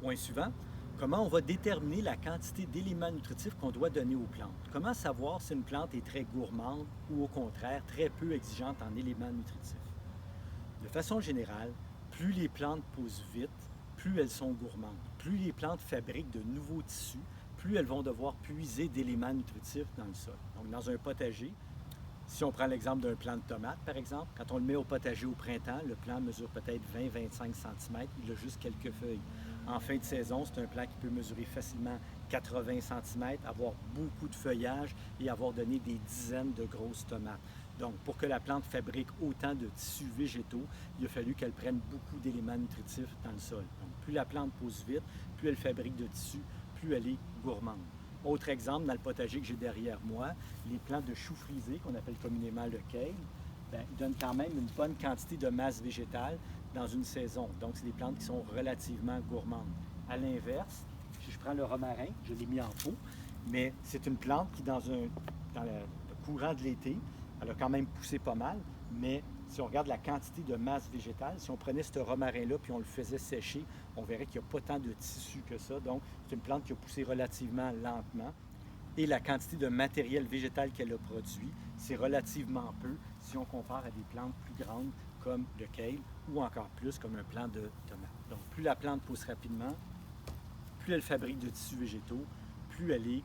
Point suivant, comment on va déterminer la quantité d'éléments nutritifs qu'on doit donner aux plantes? Comment savoir si une plante est très gourmande ou au contraire très peu exigeante en éléments nutritifs? De façon générale, plus les plantes poussent vite, plus elles sont gourmandes. Plus les plantes fabriquent de nouveaux tissus, plus elles vont devoir puiser d'éléments nutritifs dans le sol. Donc dans un potager, si on prend l'exemple d'un plant de tomate, par exemple, quand on le met au potager au printemps, le plant mesure peut-être 20-25 cm, il a juste quelques feuilles. En fin de saison, c'est un plant qui peut mesurer facilement 80 cm, avoir beaucoup de feuillage et avoir donné des dizaines de grosses tomates. Donc, pour que la plante fabrique autant de tissus végétaux, il a fallu qu'elle prenne beaucoup d'éléments nutritifs dans le sol. Donc, plus la plante pousse vite, plus elle fabrique de tissus, plus elle est gourmande. Autre exemple, dans le potager que j'ai derrière moi, les plants de choux frisés, qu'on appelle communément le kale, ils donnent quand même une bonne quantité de masse végétale dans une saison. Donc, c'est des plantes qui sont relativement gourmandes. À l'inverse, si je prends le romarin, je l'ai mis en pot, mais c'est une plante qui, dans le courant de l'été, elle a quand même poussé pas mal, mais si on regarde la quantité de masse végétale, si on prenait ce romarin-là puis on le faisait sécher, on verrait qu'il n'y a pas tant de tissu que ça. Donc, c'est une plante qui a poussé relativement lentement. Et la quantité de matériel végétal qu'elle a produit, c'est relativement peu si on compare à des plantes plus grandes comme le kale ou encore plus comme un plant de tomate. Donc, plus la plante pousse rapidement, plus elle fabrique de tissus végétaux, plus elle est,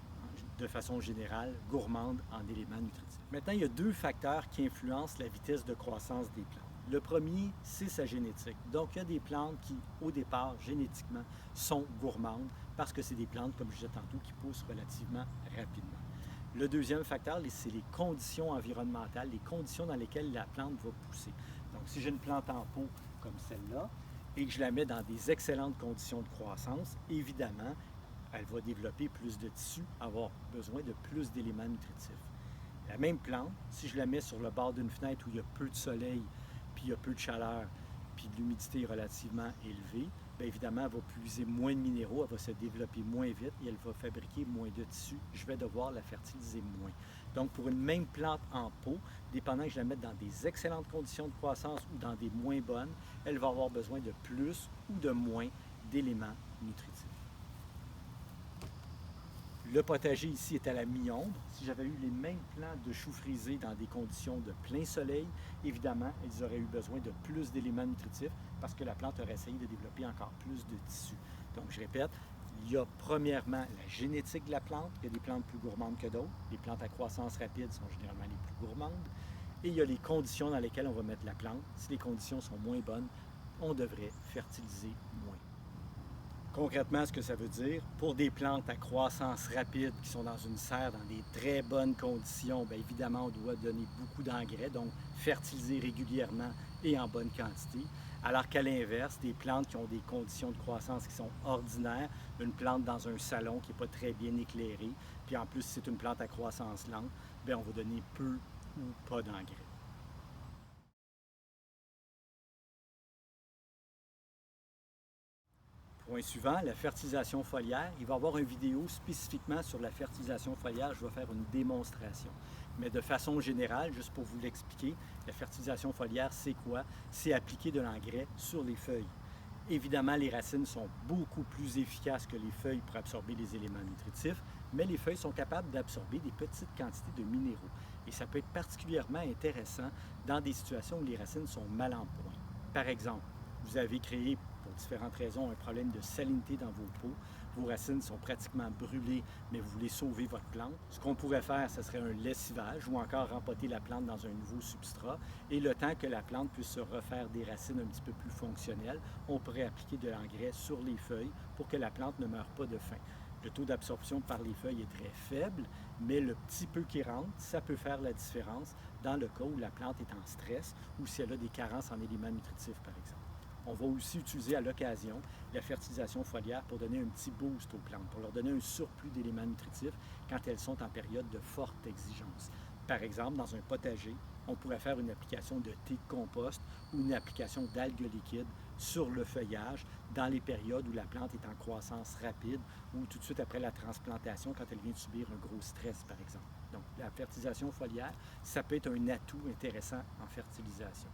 de façon générale, gourmande en éléments nutritifs. Maintenant, il y a deux facteurs qui influencent la vitesse de croissance des plantes. Le premier, c'est sa génétique. Donc, il y a des plantes qui, au départ, génétiquement, sont gourmandes parce que c'est des plantes, comme je disais tantôt, qui poussent relativement rapidement. Le deuxième facteur, c'est les conditions environnementales, les conditions dans lesquelles la plante va pousser. Donc, si j'ai une plante en pot comme celle-là et que je la mets dans des excellentes conditions de croissance, évidemment, elle va développer plus de tissus, avoir besoin de plus d'éléments nutritifs. La même plante, si je la mets sur le bord d'une fenêtre où il y a peu de soleil, puis il y a peu de chaleur, puis l'humidité est relativement élevée, bien évidemment, elle va puiser moins de minéraux, elle va se développer moins vite et elle va fabriquer moins de tissus. Je vais devoir la fertiliser moins. Donc, pour une même plante en pot, dépendant que je la mette dans des excellentes conditions de croissance ou dans des moins bonnes, elle va avoir besoin de plus ou de moins d'éléments nutritifs. Le potager ici est à la mi-ombre. Si j'avais eu les mêmes plants de choux frisés dans des conditions de plein soleil, évidemment, ils auraient eu besoin de plus d'éléments nutritifs parce que la plante aurait essayé de développer encore plus de tissus. Donc, je répète, il y a premièrement la génétique de la plante. Il y a des plantes plus gourmandes que d'autres. Les plantes à croissance rapide sont généralement les plus gourmandes. Et il y a les conditions dans lesquelles on va mettre la plante. Si les conditions sont moins bonnes, on devrait fertiliser moins. Concrètement, ce que ça veut dire, pour des plantes à croissance rapide qui sont dans une serre dans des très bonnes conditions, bien évidemment, on doit donner beaucoup d'engrais, donc fertiliser régulièrement et en bonne quantité. Alors qu'à l'inverse, des plantes qui ont des conditions de croissance qui sont ordinaires, une plante dans un salon qui n'est pas très bien éclairé, puis en plus, si c'est une plante à croissance lente, bien, on va donner peu ou pas d'engrais. Point suivant, la fertilisation foliaire. Il va y avoir une vidéo spécifiquement sur la fertilisation foliaire. Je vais faire une démonstration. Mais de façon générale, juste pour vous l'expliquer, la fertilisation foliaire, c'est quoi? C'est appliquer de l'engrais sur les feuilles. Évidemment, les racines sont beaucoup plus efficaces que les feuilles pour absorber les éléments nutritifs, mais les feuilles sont capables d'absorber des petites quantités de minéraux. Et ça peut être particulièrement intéressant dans des situations où les racines sont mal en point. Par exemple, vous avez créé, pour différentes raisons, un problème de salinité dans vos pots. Vos racines sont pratiquement brûlées, mais vous voulez sauver votre plante. Ce qu'on pourrait faire, ce serait un lessivage ou encore rempoter la plante dans un nouveau substrat. Et le temps que la plante puisse se refaire des racines un petit peu plus fonctionnelles, on pourrait appliquer de l'engrais sur les feuilles pour que la plante ne meure pas de faim. Le taux d'absorption par les feuilles est très faible, mais le petit peu qui rentre, ça peut faire la différence dans le cas où la plante est en stress ou si elle a des carences en éléments nutritifs, par exemple. On va aussi utiliser à l'occasion la fertilisation foliaire pour donner un petit boost aux plantes, pour leur donner un surplus d'éléments nutritifs quand elles sont en période de forte exigence. Par exemple, dans un potager, on pourrait faire une application de thé de compost ou une application d'algues liquides sur le feuillage dans les périodes où la plante est en croissance rapide ou tout de suite après la transplantation quand elle vient de subir un gros stress, par exemple. Donc, la fertilisation foliaire, ça peut être un atout intéressant en fertilisation.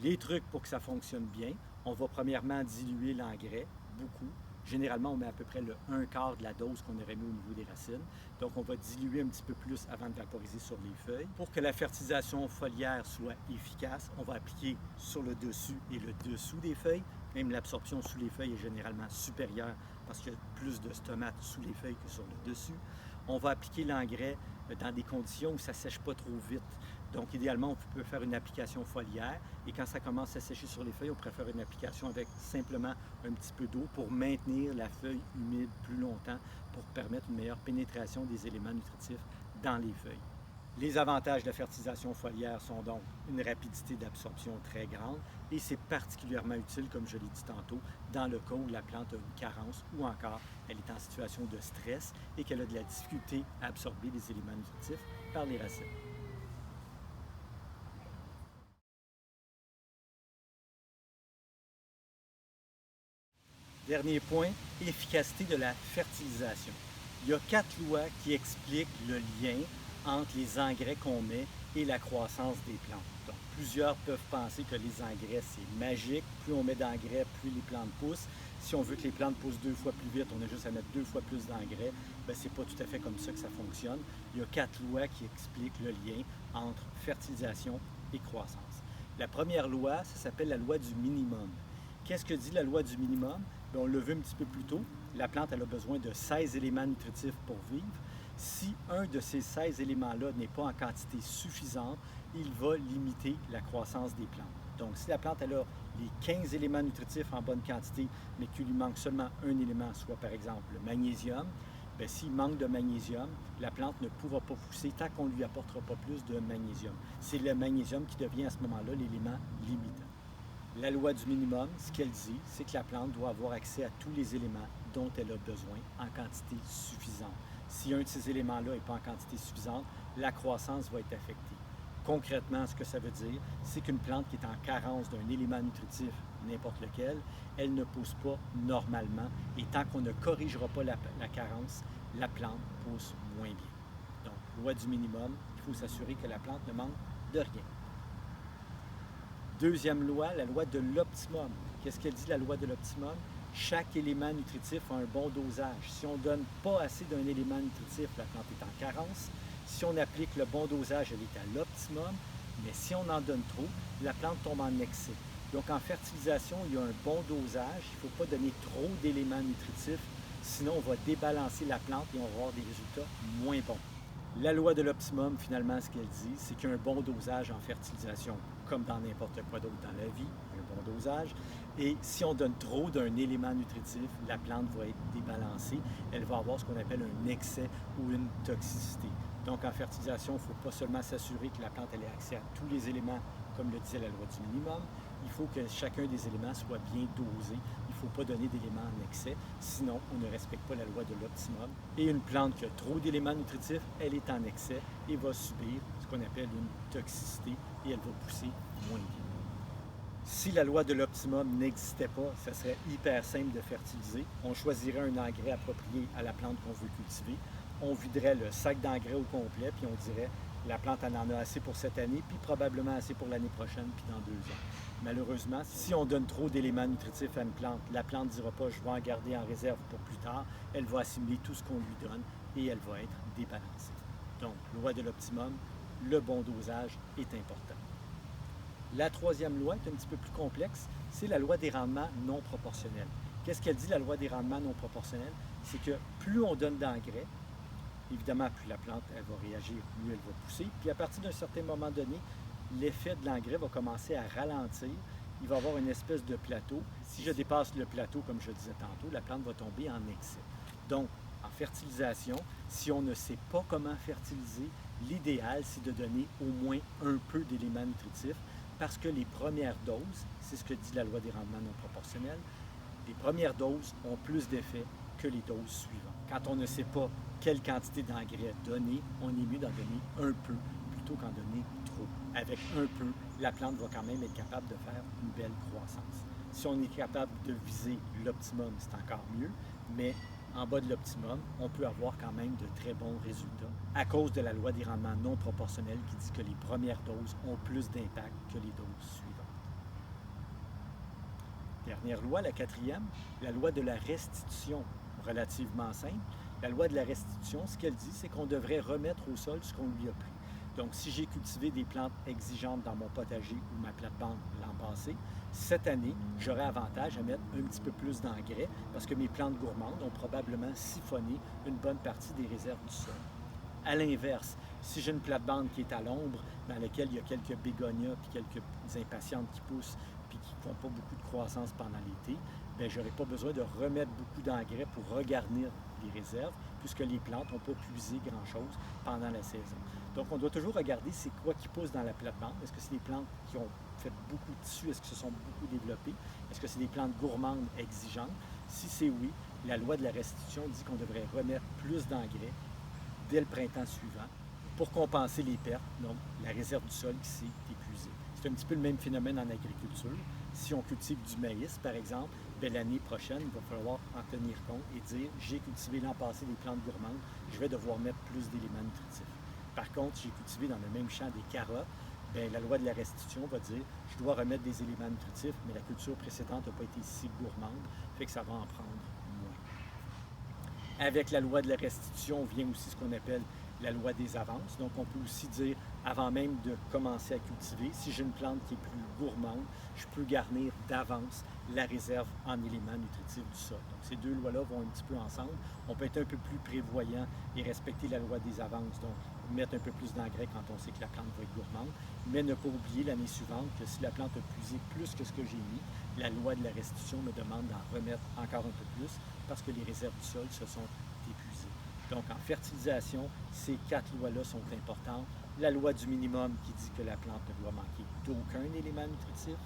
Les trucs pour que ça fonctionne bien, on va premièrement diluer l'engrais, beaucoup, Généralement, on met à peu près le 1/4 de la dose qu'on aurait mis au niveau des racines. Donc, on va diluer un petit peu plus avant de vaporiser sur les feuilles. Pour que la fertilisation foliaire soit efficace, on va appliquer sur le dessus et le dessous des feuilles. Même l'absorption sous les feuilles est généralement supérieure parce qu'il y a plus de stomates sous les feuilles que sur le dessus. On va appliquer l'engrais dans des conditions où ça ne sèche pas trop vite. Donc, idéalement, on peut faire une application foliaire et quand ça commence à sécher sur les feuilles, on préfère une application avec simplement un petit peu d'eau pour maintenir la feuille humide plus longtemps pour permettre une meilleure pénétration des éléments nutritifs dans les feuilles. Les avantages de la fertilisation foliaire sont donc une rapidité d'absorption très grande et c'est particulièrement utile, comme je l'ai dit tantôt, dans le cas où la plante a une carence ou encore elle est en situation de stress et qu'elle a de la difficulté à absorber les éléments nutritifs par les racines. Dernier point, efficacité de la fertilisation. Il y a 4 lois qui expliquent le lien entre les engrais qu'on met et la croissance des plantes. Donc, plusieurs peuvent penser que les engrais, c'est magique. Plus on met d'engrais, plus les plantes poussent. Si on veut que les plantes poussent 2 fois plus vite, on a juste à mettre 2 fois plus d'engrais. Bien, c'est pas tout à fait comme ça que ça fonctionne. Il y a 4 lois qui expliquent le lien entre fertilisation et croissance. La première loi, ça s'appelle la loi du minimum. Qu'est-ce que dit la loi du minimum? Bien, on l'a vu un petit peu plus tôt. La plante elle a besoin de 16 éléments nutritifs pour vivre. Si un de ces 16 éléments-là n'est pas en quantité suffisante, il va limiter la croissance des plantes. Donc, si la plante elle a les 15 éléments nutritifs en bonne quantité, mais qu'il lui manque seulement un élément, soit par exemple le magnésium, bien, s'il manque de magnésium, la plante ne pourra pas pousser tant qu'on ne lui apportera pas plus de magnésium. C'est le magnésium qui devient à ce moment-là l'élément limitant. La loi du minimum, ce qu'elle dit, c'est que la plante doit avoir accès à tous les éléments dont elle a besoin en quantité suffisante. Si un de ces éléments-là n'est pas en quantité suffisante, la croissance va être affectée. Concrètement, ce que ça veut dire, c'est qu'une plante qui est en carence d'un élément nutritif, n'importe lequel, elle ne pousse pas normalement. Et tant qu'on ne corrigera pas la carence, la plante pousse moins bien. Donc, loi du minimum, il faut s'assurer que la plante ne manque de rien. Deuxième loi, la loi de l'optimum. Qu'est-ce qu'elle dit, la loi de l'optimum? Chaque élément nutritif a un bon dosage. Si on ne donne pas assez d'un élément nutritif, la plante est en carence. Si on applique le bon dosage, elle est à l'optimum. Mais si on en donne trop, la plante tombe en excès. Donc en fertilisation, il y a un bon dosage. Il ne faut pas donner trop d'éléments nutritifs, sinon on va débalancer la plante et on va avoir des résultats moins bons. La loi de l'optimum, finalement, ce qu'elle dit, c'est qu'il y a un bon dosage en fertilisation, comme dans n'importe quoi d'autre dans la vie, un bon dosage. Et si on donne trop d'un élément nutritif, la plante va être débalancée. Elle va avoir ce qu'on appelle un excès ou une toxicité. Donc, en fertilisation, il ne faut pas seulement s'assurer que la plante ait accès à tous les éléments, comme le disait la loi du minimum. Il faut que chacun des éléments soit bien dosé. Il ne faut pas donner d'éléments en excès, sinon on ne respecte pas la loi de l'optimum. Et une plante qui a trop d'éléments nutritifs, elle est en excès et va subir ce qu'on appelle une toxicité et elle va pousser moins bien. Si la loi de l'optimum n'existait pas, ça serait hyper simple de fertiliser. On choisirait un engrais approprié à la plante qu'on veut cultiver. On viderait le sac d'engrais au complet, puis on dirait la plante en a assez pour cette année, puis probablement assez pour l'année prochaine, puis dans 2 ans. Malheureusement, si on donne trop d'éléments nutritifs à une plante, la plante ne dira pas « je vais en garder en réserve pour plus tard ». Elle va assimiler tout ce qu'on lui donne et elle va être débalancée. Donc, loi de l'optimum, le bon dosage est important. La troisième loi est un petit peu plus complexe, c'est la loi des rendements non proportionnels. Qu'est-ce qu'elle dit, la loi des rendements non proportionnels? C'est que plus on donne d'engrais, évidemment, plus la plante elle va réagir, mieux elle va pousser. Puis à partir d'un certain moment donné, l'effet de l'engrais va commencer à ralentir. Il va y avoir une espèce de plateau. Si je dépasse le plateau, comme je disais tantôt, la plante va tomber en excès. Donc, en fertilisation, si on ne sait pas comment fertiliser, l'idéal, c'est de donner au moins un peu d'éléments nutritifs parce que les premières doses, c'est ce que dit la loi des rendements non proportionnels, les premières doses ont plus d'effet que les doses suivantes. Quand on ne sait pas quelle quantité d'engrais donner, on est mieux d'en donner un peu plutôt qu'en donner trop. Avec un peu, la plante va quand même être capable de faire une belle croissance. Si on est capable de viser l'optimum, c'est encore mieux, mais en bas de l'optimum, on peut avoir quand même de très bons résultats à cause de la loi des rendements non proportionnels qui dit que les premières doses ont plus d'impact que les doses suivantes. Dernière loi, la quatrième, la loi de la restitution, relativement simple. La loi de la restitution, ce qu'elle dit, c'est qu'on devrait remettre au sol ce qu'on lui a pris. Donc, si j'ai cultivé des plantes exigeantes dans mon potager ou ma plate-bande l'an passé, cette année, j'aurai avantage à mettre un petit peu plus d'engrais parce que mes plantes gourmandes ont probablement siphonné une bonne partie des réserves du sol. À l'inverse, si j'ai une plate-bande qui est à l'ombre, dans laquelle il y a quelques bégonias puis quelques impatientes qui poussent puis qui ne font pas beaucoup de croissance pendant l'été, bien, je n'aurai pas besoin de remettre beaucoup d'engrais pour regarnir les réserves, puisque les plantes n'ont pas puisé grand-chose pendant la saison. Donc, on doit toujours regarder c'est quoi qui pousse dans la plate-bande. Est-ce que c'est des plantes qui ont fait beaucoup de tissus? Est-ce que se sont beaucoup développées? Est-ce que c'est des plantes gourmandes exigeantes? Si c'est oui, la loi de la restitution dit qu'on devrait remettre plus d'engrais dès le printemps suivant pour compenser les pertes, donc la réserve du sol qui s'est épuisée. C'est un petit peu le même phénomène en agriculture. Si on cultive du maïs, par exemple, bien, l'année prochaine, il va falloir en tenir compte et dire j'ai cultivé l'an passé des plantes gourmandes, je vais devoir mettre plus d'éléments nutritifs. Par contre, j'ai cultivé dans le même champ des carottes, bien, la loi de la restitution va dire je dois remettre des éléments nutritifs, mais la culture précédente n'a pas été si gourmande, fait que ça va en prendre moins. Avec la loi de la restitution vient aussi ce qu'on appelle la loi des avances. Donc, on peut aussi dire, avant même de commencer à cultiver, si j'ai une plante qui est plus gourmande, je peux garnir d'avance la réserve en éléments nutritifs du sol. Donc, ces deux lois-là vont un petit peu ensemble. On peut être un peu plus prévoyant et respecter la loi des avances, donc mettre un peu plus d'engrais quand on sait que la plante va être gourmande, mais ne pas oublier l'année suivante que si la plante a puisé plus que ce que j'ai mis, la loi de la restitution me demande d'en remettre encore un peu plus parce que les réserves du sol se sont épuisées. Donc, en fertilisation, ces quatre lois-là sont importantes. La loi du minimum qui dit que la plante ne doit manquer d'aucun élément nutritif.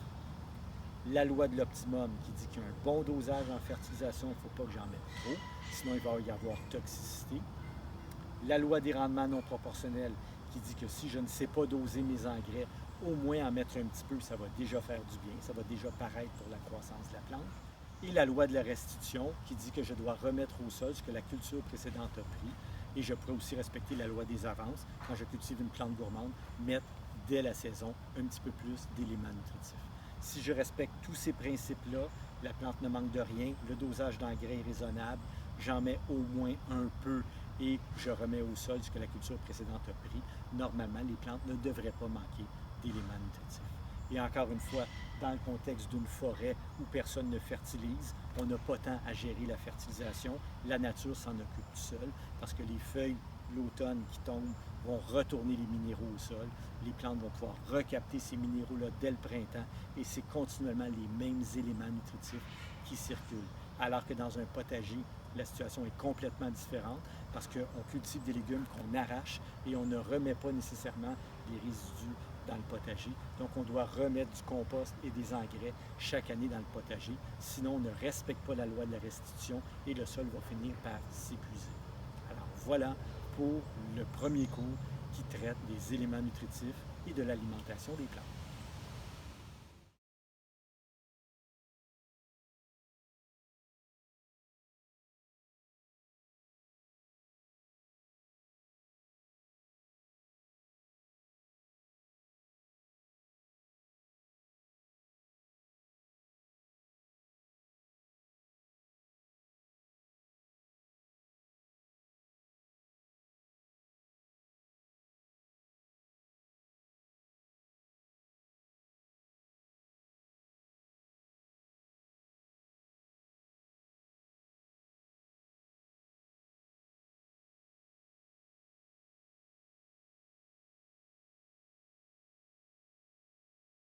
La loi de l'optimum qui dit qu'il y a un bon dosage en fertilisation, il ne faut pas que j'en mette trop, sinon il va y avoir toxicité. La loi des rendements non proportionnels qui dit que si je ne sais pas doser mes engrais, au moins en mettre un petit peu, ça va déjà faire du bien, ça va déjà paraître pour la croissance de la plante. Et la loi de la restitution qui dit que je dois remettre au sol ce que la culture précédente a pris. Et je pourrais aussi respecter la loi des avances quand je cultive une plante gourmande, mettre dès la saison un petit peu plus d'éléments nutritifs. Si je respecte tous ces principes-là, la plante ne manque de rien, le dosage d'engrais est raisonnable, j'en mets au moins un peu et je remets au sol ce que la culture précédente a pris. Normalement, les plantes ne devraient pas manquer d'éléments nutritifs. Et encore une fois, dans le contexte d'une forêt où personne ne fertilise, on n'a pas tant à gérer la fertilisation. La nature s'en occupe tout seul parce que les feuilles, l'automne qui tombent, vont retourner les minéraux au sol. Les plantes vont pouvoir recapter ces minéraux-là dès le printemps et c'est continuellement les mêmes éléments nutritifs qui circulent. Alors que dans un potager, la situation est complètement différente parce qu'on cultive des légumes qu'on arrache et on ne remet pas nécessairement les résidus dans le potager. Donc, on doit remettre du compost et des engrais chaque année dans le potager. Sinon, on ne respecte pas la loi de la restitution et le sol va finir par s'épuiser. Alors, voilà pour le premier cours qui traite des éléments nutritifs et de l'alimentation des plantes.